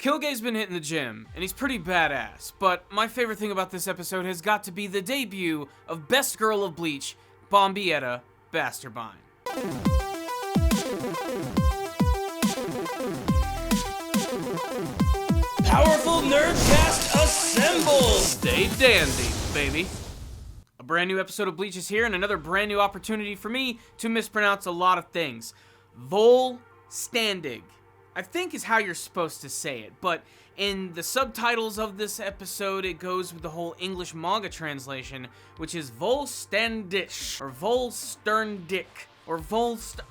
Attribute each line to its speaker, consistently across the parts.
Speaker 1: Quilge's been hitting the gym, and he's pretty badass, but my favorite thing about this episode has got to be the debut of Best Girl of Bleach, Bombietta Basterbine. Powerful Nerdcast assemble! Stay dandy, baby. A brand new episode of Bleach is here, and another brand new opportunity for me to mispronounce a lot of things. Volstandig, I think is how you're supposed to say it, but in the subtitles of this episode, it goes with the whole English manga translation, which is Volstandish, or Volsterndick, or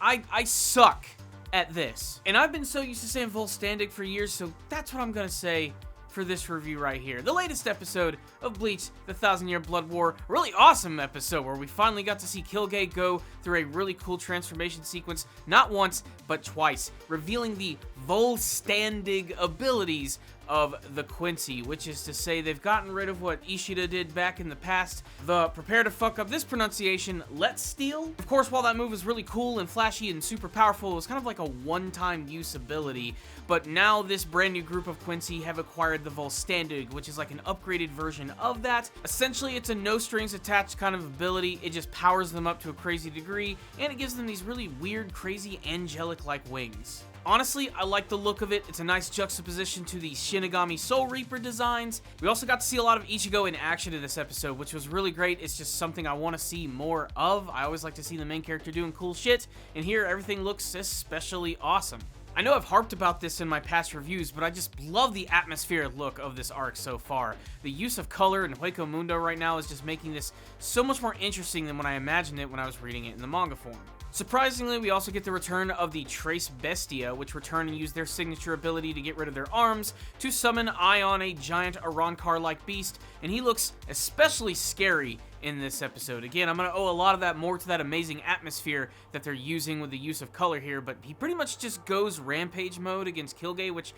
Speaker 1: I suck at this. And I've been so used to saying Volstandig for years, so that's what I'm gonna say for this review right here. The latest episode of Bleach, the 1,000-Year Blood War. A really awesome episode where we finally got to see Quilge go through a really cool transformation sequence, not once, but twice, revealing the Volstandig abilities of the Quincy, which is to say they've gotten rid of what Ishida did back in the past, the prepare to fuck up this pronunciation, let's steal. Of course, while that move was really cool and flashy and super powerful, it was kind of like a one-time use ability, but now this brand new group of Quincy have acquired the Volstandig, which is like an upgraded version of that. Essentially, it's a no strings attached kind of ability. It just powers them up to a crazy degree, and it gives them these really weird, crazy, angelic-like wings. Honestly, I like the look of it. It's a nice juxtaposition to the Shinigami Soul Reaper designs. We also got to see a lot of Ichigo in action in this episode, which was really great. It's just something I want to see more of. I always like to see the main character doing cool shit, and here everything looks especially awesome. I know I've harped about this in my past reviews, but I just love the atmospheric look of this arc so far. The use of color in Hueco Mundo right now is just making this so much more interesting than when I imagined it when I was reading it in the manga form. Surprisingly, we also get the return of the Trace Bestia, which return and use their signature ability to get rid of their arms to summon Ion, a giant Arankar-like beast, and he looks especially scary in this episode. Again, I'm going to owe a lot of that more to that amazing atmosphere that they're using with the use of color here, but he pretty much just goes rampage mode against Quilge, which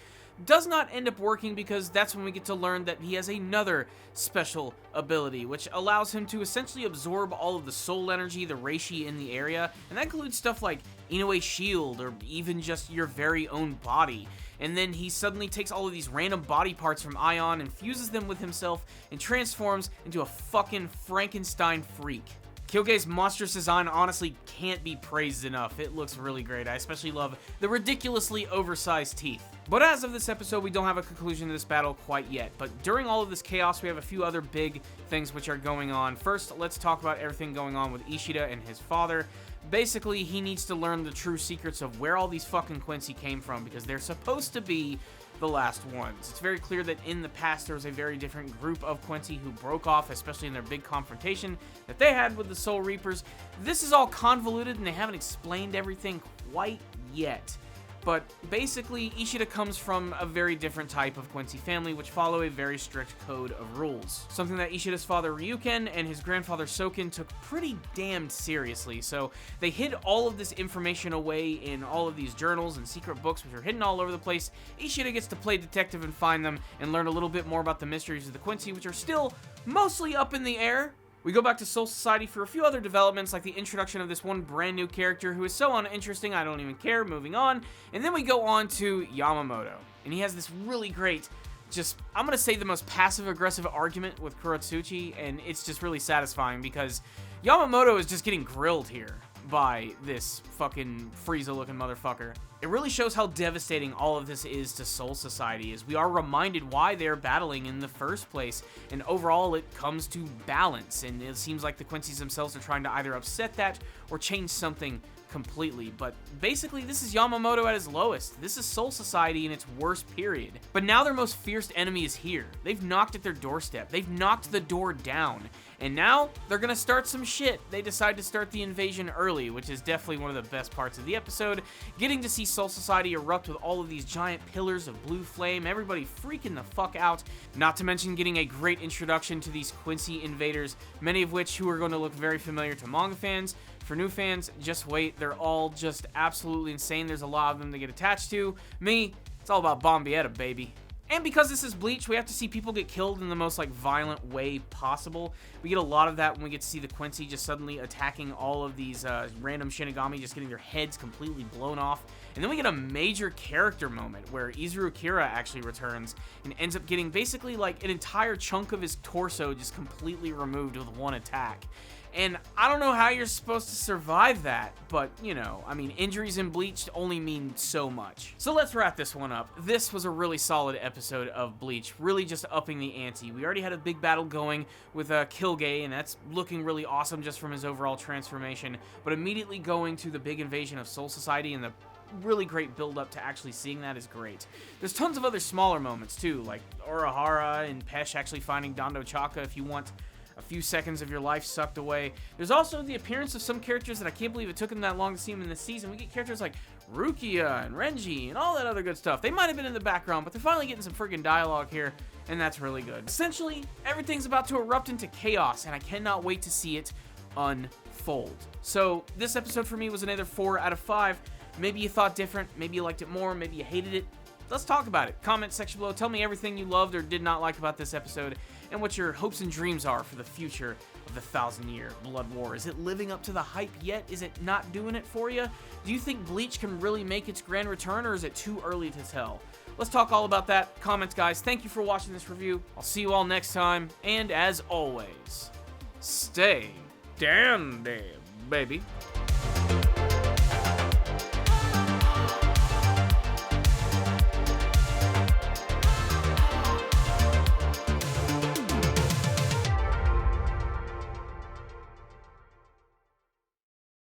Speaker 1: does not end up working because that's when we get to learn that he has another special ability, which allows him to essentially absorb all of the soul energy, the reishi in the area, and that includes stuff like Inoue's shield or even just your very own body. And then he suddenly takes all of these random body parts from Ion and fuses them with himself and transforms into a fucking Frankenstein freak. Quilge's monstrous design honestly can't be praised enough. It looks really great. I especially love the ridiculously oversized teeth. But as of this episode, we don't have a conclusion to this battle quite yet. But during all of this chaos, we have a few other big things which are going on. First, let's talk about everything going on with Ishida and his father. Basically, he needs to learn the true secrets of where all these fucking Quincy came from, because they're supposed to be the last ones. It's very clear that in the past there was a very different group of Quincy who broke off, especially in their big confrontation that they had with the Soul Reapers. This is all convoluted and they haven't explained everything quite yet. But basically, Ishida comes from a very different type of Quincy family, which follow a very strict code of rules. Something that Ishida's father Ryuken and his grandfather Soken took pretty damned seriously. So they hid all of this information away in all of these journals and secret books, which are hidden all over the place. Ishida gets to play detective and find them and learn a little bit more about the mysteries of the Quincy, which are still mostly up in the air. We go back to Soul Society for a few other developments, like the introduction of this one brand new character who is so uninteresting I don't even care, moving on. And then we go on to Yamamoto, and he has this really great, I'm gonna say the most passive-aggressive argument with Kurotsuchi, and it's just really satisfying because Yamamoto is just getting grilled here by this fucking Frieza-looking motherfucker. It really shows how devastating all of this is to Soul Society, as we are reminded why they're battling in the first place, and overall it comes to balance, and it seems like the Quincy's themselves are trying to either upset that or change something completely. But basically, this is Yamamoto at his lowest. This is Soul Society in its worst period. But now their most fierce enemy is here. They've knocked at their doorstep. They've knocked the door down. And now they're gonna start some shit. They decide to start the invasion early, which is definitely one of the best parts of the episode. Getting to see Soul Society erupt with all of these giant pillars of blue flame, everybody freaking the fuck out. Not to mention getting a great introduction to these Quincy invaders, many of which who are going to look very familiar to manga fans. For new fans, just wait. They're all just absolutely insane. There's a lot of them to get attached to. Me, it's all about Bombietta, baby. And because this is Bleach, we have to see people get killed in the most, like, violent way possible. We get a lot of that when we get to see the Quincy just suddenly attacking all of these random Shinigami, just getting their heads completely blown off. And then we get a major character moment where Izuru Kira actually returns and ends up getting basically, like, an entire chunk of his torso just completely removed with one attack. And I don't know how you're supposed to survive that, but, you know, I mean, injuries in Bleach only mean so much. So let's wrap this one up. This was a really solid episode of Bleach, really just upping the ante. We already had a big battle going with Quilge, and that's looking really awesome just from his overall transformation, but immediately going to the big invasion of Soul Society and the really great build up to actually seeing that is great. There's tons of other smaller moments too, like Urahara and Pesh actually finding Dando Chaka if you want a few seconds of your life sucked away. There's also the appearance of some characters that I can't believe it took them that long to see them in this season. We get characters like Rukia and Renji and all that other good stuff. They might have been in the background, but they're finally getting some freaking dialogue here, and that's really good. Essentially, everything's about to erupt into chaos, and I cannot wait to see it unfold. So this episode for me was another 4 out of 5. Maybe you thought different, maybe you liked it more, maybe you hated it. Let's talk about it. Comment section below. Tell me everything you loved or did not like about this episode and what your hopes and dreams are for the future of the 1,000-year Blood War. Is it living up to the hype yet? Is it not doing it for you? Do you think Bleach can really make its grand return, or is it too early to tell? Let's talk all about that. Comments, guys. Thank you for watching this review. I'll see you all next time. And as always, stay dandy, baby.